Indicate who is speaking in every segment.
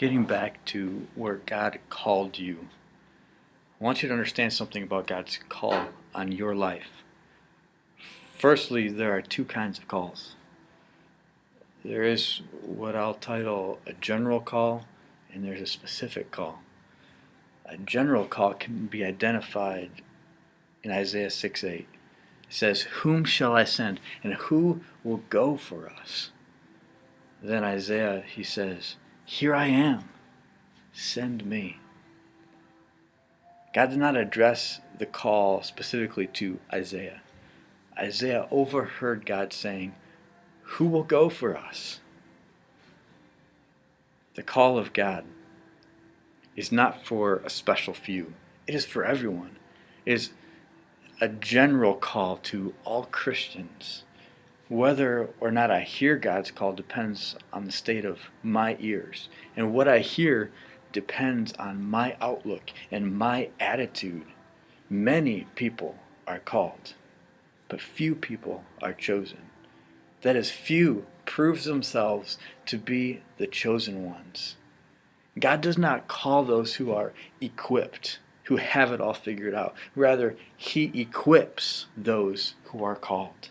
Speaker 1: Getting back to where God called you, I want you to understand something about God's call on your life. Firstly, there are two kinds of calls. There is what I'll title a general call, and there's a specific call. A general call can be identified in Isaiah 6:8. It says, "Whom shall I send, and who will go for us?" Then Isaiah, he says, "Here I am, send me." God did not address the call specifically to Isaiah. Isaiah overheard God saying, "Who will go for us?" The call of God is not for a special few. It is for everyone. It is a general call to all Christians. Whether or not I hear God's call depends on the state of my ears. And what I hear depends on my outlook and my attitude. Many people are called, but few people are chosen. That is, few proves themselves to be the chosen ones. God does not call those who are equipped, who have it all figured out. Rather, He equips those who are called.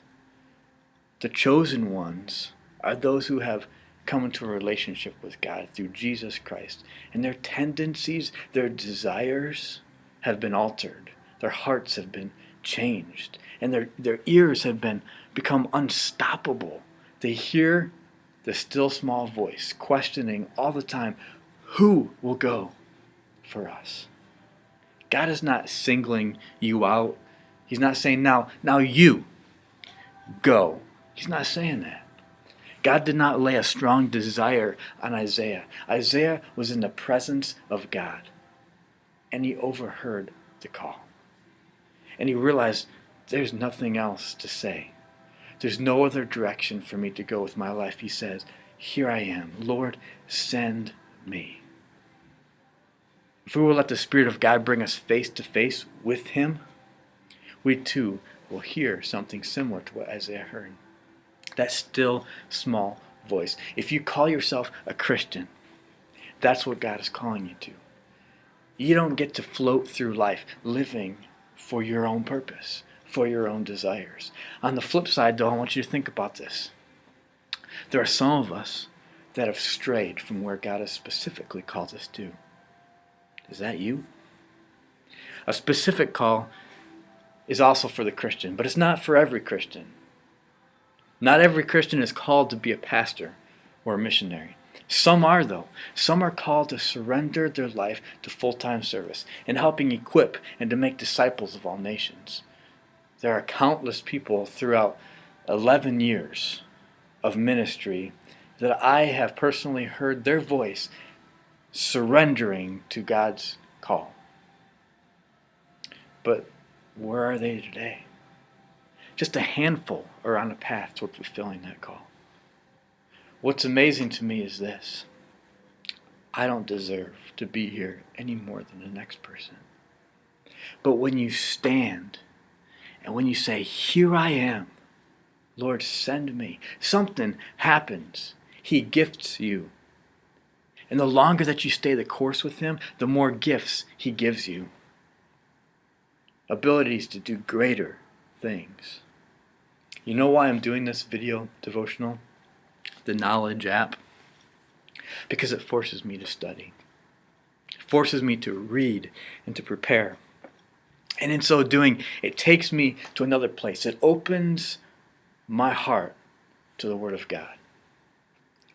Speaker 1: The chosen ones are those who have come into a relationship with God through Jesus Christ, and their tendencies, their desires have been altered. Their hearts have been changed, and their ears have become unstoppable. They hear the still small voice questioning all the time, "Who will go for us?" God is not singling you out. He's not saying, now you go. He's not saying that. God did not lay a strong desire on Isaiah. Isaiah was in the presence of God, and he overheard the call. And he realized there's nothing else to say. There's no other direction for me to go with my life. He says, "Here I am. Lord, send me." If we will let the Spirit of God bring us face to face with Him, we too will hear something similar to what Isaiah heard. That still small voice. If you call yourself a Christian, that's what God is calling you to. You don't get to float through life living for your own purpose, for your own desires. On the flip side, though, I want you to think about this. There are some of us that have strayed from where God has specifically called us to. Is that you? A specific call is also for the Christian, but it's not for every Christian. Not every Christian is called to be a pastor or a missionary. Some are, though. Some are called to surrender their life to full-time service and helping equip and to make disciples of all nations. There are countless people throughout 11 years of ministry that I have personally heard their voice surrendering to God's call. But where are they today? Just a handful are on a path toward fulfilling that call. What's amazing to me is this. I don't deserve to be here any more than the next person. But when you stand and when you say, "Here I am, Lord, send me," something happens. He gifts you. And the longer that you stay the course with Him, the more gifts He gives you. Abilities to do greater things. You know why I'm doing this video devotional? The Knowledge app. Because it forces me to study. It forces me to read and to prepare. And in so doing, it takes me to another place. It opens my heart to the Word of God,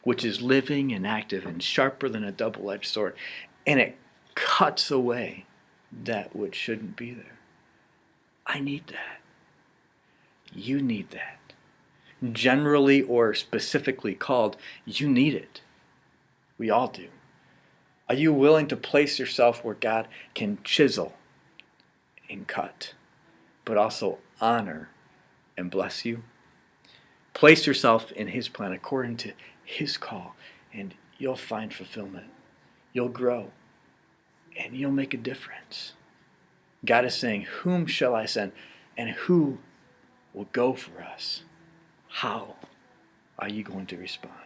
Speaker 1: which is living and active and sharper than a double-edged sword. And it cuts away that which shouldn't be there. I need that. You need that. Generally or specifically called, you need it. We all do. Are you willing to place yourself where God can chisel and cut, but also honor and bless you? Place yourself in His plan according to His call, and you'll find fulfillment. You'll grow, and you'll make a difference. God is saying, "Whom shall I send, and who will go for us?" How are you going to respond?